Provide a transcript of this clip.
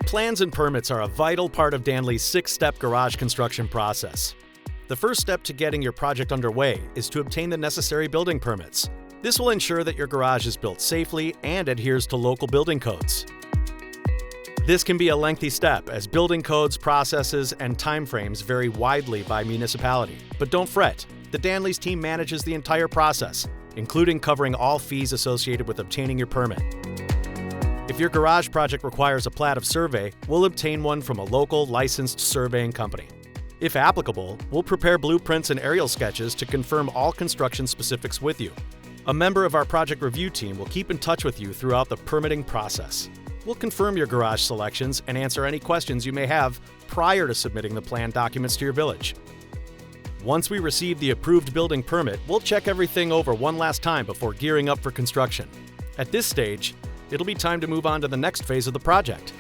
Plans and permits are a vital part of Danley's 6-step garage construction process. The first step to getting your project underway is to obtain the necessary building permits. This will ensure that your garage is built safely and adheres to local building codes. This can be a lengthy step as building codes, processes, and timeframes vary widely by municipality. But don't fret, the Danley's team manages the entire process, including covering all fees associated with obtaining your permit. If your garage project requires a plat of survey, we'll obtain one from a local licensed surveying company. If applicable, we'll prepare blueprints and aerial sketches to confirm all construction specifics with you. A member of our project review team will keep in touch with you throughout the permitting process. We'll confirm your garage selections and answer any questions you may have prior to submitting the plan documents to your village. Once we receive the approved building permit, we'll check everything over one last time before gearing up for construction. At this stage, it'll be time to move on to the next phase of the project.